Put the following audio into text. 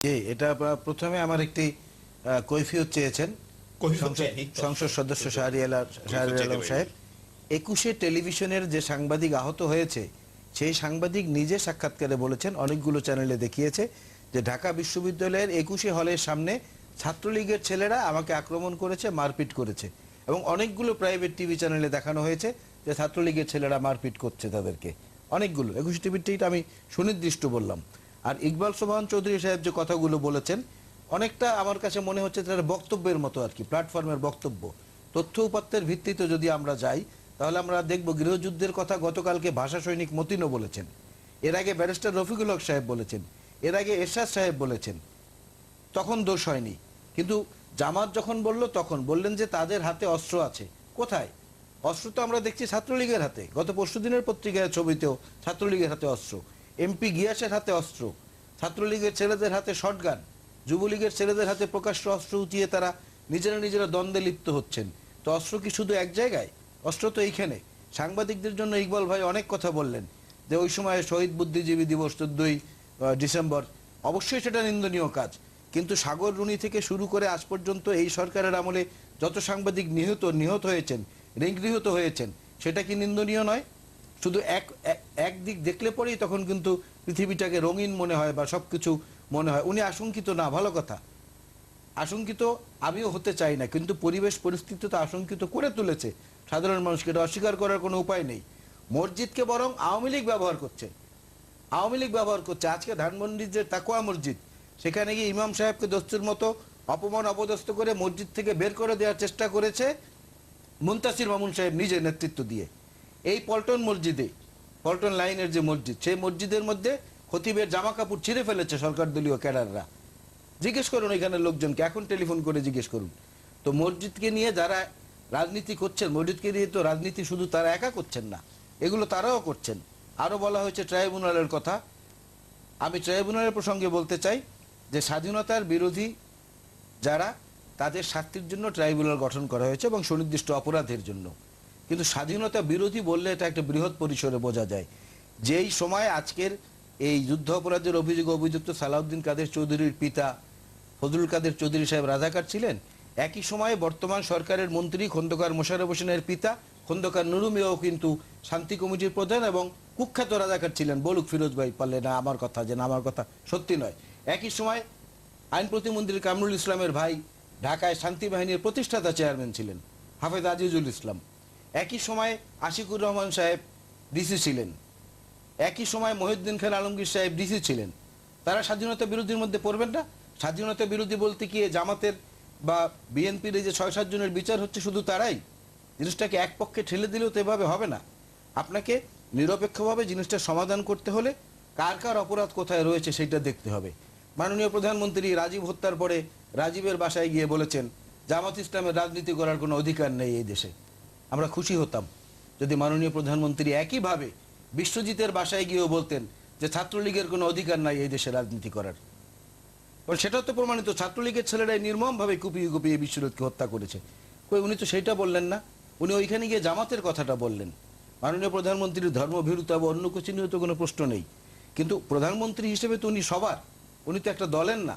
জি, এটা প্রথমে আমার একটি কৈফিয়ত চেয়েছেন সংসদ সদস্য শাহরিয়ার আলম সাহেব। 21-এ টেলিভিশনের যে সাংবাদিক আহত হয়েছে সেই সাংবাদিক নিজে সাক্ষাৎকারে বলেছেন, অনেকগুলো চ্যানেলে দেখিয়েছে যে ঢাকা বিশ্ববিদ্যালয়ের 21-এ হলের সামনে ছাত্রলীগের ছেলেরা আমাকে আক্রমণ করেছে, মারপিট করেছে, এবং অনেকগুলো প্রাইভেট টিভি চ্যানেলে দেখানো হয়েছে যে ছাত্রলীগের ছেলেরা মারপিট করছে তাদেরকে। অনেকগুলো 21 টিভির আমি সুনির্দিষ্ট বললাম। আর ইকবাল সোবহান চৌধুরী সাহেব যে কথাগুলো বলেছেন অনেকটা আমার কাছে মনে হচ্ছে তার বক্তব্যের মতো আর কি, প্ল্যাটফর্মের বক্তব্য। তথ্য উপাত্তের ভিত্তিতে যদি আমরা যাই তাহলে আমরা দেখব গৃহযুদ্ধের কথা গতকালকে ভাষা সৈনিক মতিনও বলেছেন, এর আগে ব্যারিস্টার রফিকুল হক সাহেব বলেছেন, এর আগে এরশাদ সাহেব বলেছেন, তখন দোষ হয়নি। কিন্তু জামাত যখন বলল তখন বললেন যে তাদের হাতে অস্ত্র আছে। কোথায় অস্ত্র? তো আমরা দেখছি ছাত্রলীগের হাতে। গত পরশুদিনের পত্রিকায় ছবিতেও ছাত্রলীগের হাতে অস্ত্র, এমপি গিয়াসের হাতে অস্ত্র, ছাত্রলীগের ছেলেদের হাতে শটগান, যুবলীগের ছেলেদের হাতে প্রকাশ্য অস্ত্র উঁচিয়ে তারা নিজেরা দ্বন্দ্বে লিপ্ত হচ্ছেন। তো অস্ত্র কি শুধু এক জায়গায়? অস্ত্র তো এইখানে। সাংবাদিকদের জন্য ইকবাল ভাই অনেক কথা বললেন যে ওই সময় শহীদ বুদ্ধিজীবী দিবস 14ই ডিসেম্বর, অবশ্যই সেটা নিন্দনীয় কাজ। কিন্তু সাগর রুনি থেকে শুরু করে আজ পর্যন্ত এই সরকারের আমলে যত সাংবাদিক নিহত হয়েছেন, নিগৃহীত হয়েছেন, সেটা কি নিন্দনীয় নয়? শুধু এক দিক দেখলে পরেই তখন কিন্তু পৃথিবীটাকে রঙিন মনে হয় বা সবকিছু মনে হয়। উনি আশঙ্কিত না, ভালো কথা, আশঙ্কিত আমিও হতে চাই না, কিন্তু পরিবেশ পরিস্থিতি তো আশঙ্কিত করে তুলেছে সাধারণ মানুষকে, এটা অস্বীকার করার কোনো উপায় নেই। মসজিদকে বরং আওয়ামী লীগ ব্যবহার করছে, আওয়ামী লীগ ব্যবহার করছে। আজকে ধানমন্ডির যে তাকওয়া মসজিদ, সেখানে গিয়ে ইমাম সাহেবকে দস্তুর মতো অপমান অপদস্থ করে মসজিদ থেকে বের করে দেওয়ার চেষ্টা করেছে মুনতাসির মামুন সাহেব নিজে নেতৃত্ব দিয়ে। এই পল্টন মসজিদে, পল্টন লাইনের যে মসজিদ, সেই মসজিদের মধ্যে খতিবের জামা কাপড় ছিঁড়ে ফেলেছে সরকার দলীয় ক্যাডাররা। জিজ্ঞেস করুন এখানে লোকজনকে, এখন টেলিফোন করে জিজ্ঞেস করুন। তো মসজিদকে নিয়ে যারা রাজনীতি করছেন, মসজিদকে নিয়ে তো রাজনীতি শুধু তারা একা করছেন না, এগুলো তারাও করছেন। আরও বলা হয়েছে ট্রাইব্যুনালের কথা। আমি ট্রাইব্যুনালের প্রসঙ্গে বলতে চাই যে স্বাধীনতার বিরোধী যারা, তাদের শাস্তির জন্য ট্রাইব্যুনাল গঠন করা হয়েছে এবং সুনির্দিষ্ট অপরাধের জন্য। কিন্তু স্বাধীনতা বিরোধী বললে এটা একটা বৃহৎ পরিসরে বোঝা যায়। যেই সময় আজকের এই যুদ্ধ অপরাধের অভিযুক্ত সালাউদ্দিন কাদের চৌধুরীর পিতা ফজলুল কাদের চৌধুরী সাহেব রাজাকার ছিলেন, একই সময়ে বর্তমান সরকারের মন্ত্রী খন্দকার মোশাররফ হোসেনের পিতা খন্দকার নুরু মিয়াও কিন্তু শান্তি কমিটির প্রধান এবং কুখ্যাত রাজাকার ছিলেন। বলুক ফিরোজ ভাই পারলে না আমার কথা, যে না আমার কথা সত্যি নয়। একই সময় আইন প্রতিমন্ত্রী কামরুল ইসলামের ভাই ঢাকায় শান্তি বাহিনীর প্রতিষ্ঠাতা চেয়ারম্যান ছিলেন হাফেজ আজিজুল ইসলাম। একই সময় আশিকুর রহমান সাহেব ডিসি ছিলেন, একই সময় মহিউদ্দিন খান আলমগীর সাহেব ডিসি ছিলেন। তারা স্বাধীনতা বিরোধীর মধ্যে পড়বেন না? স্বাধীনতা বিরোধী বলতে কি জামাতের বা বিএনপির এই যে 6-7 জনের বিচার হচ্ছে শুধু তারাই? জিনিসটাকে এক পক্ষে ঠেলে দিলেও তো এভাবে হবে না। আপনাকে নিরপেক্ষভাবে জিনিসটা সমাধান করতে হলে কার কার অপরাধ কোথায় রয়েছে সেটা দেখতে হবে। মাননীয় প্রধানমন্ত্রী রাজীব হত্যার পরে রাজীবের বাসায় গিয়ে বলেছেন জামাত ইসলামের রাজনীতি করার কোনো অধিকার নেই এই দেশে। আমরা খুশি হতাম যদি মাননীয় প্রধানমন্ত্রী একইভাবে বিশ্বজিতের বাসায় গিয়েও বলতেন যে ছাত্রলীগের কোনো অধিকার নাই এই দেশে রাজনীতি করার। সেটাও তো প্রমাণিত, ছাত্রলীগের ছেলেরাই নির্মমভাবে কুপিয়ে বিশ্বজিৎকে হত্যা করেছে। উনি তো সেইটা বললেন না, উনি ওইখানে গিয়ে জামাতের কথাটা বললেন। মাননীয় প্রধানমন্ত্রীর ধর্মভীরুতা বা অন্য কিছু নিয়েও তো কোনো প্রশ্ন নেই, কিন্তু প্রধানমন্ত্রী হিসেবে তো উনি সবার, উনি তো একটা দলের না।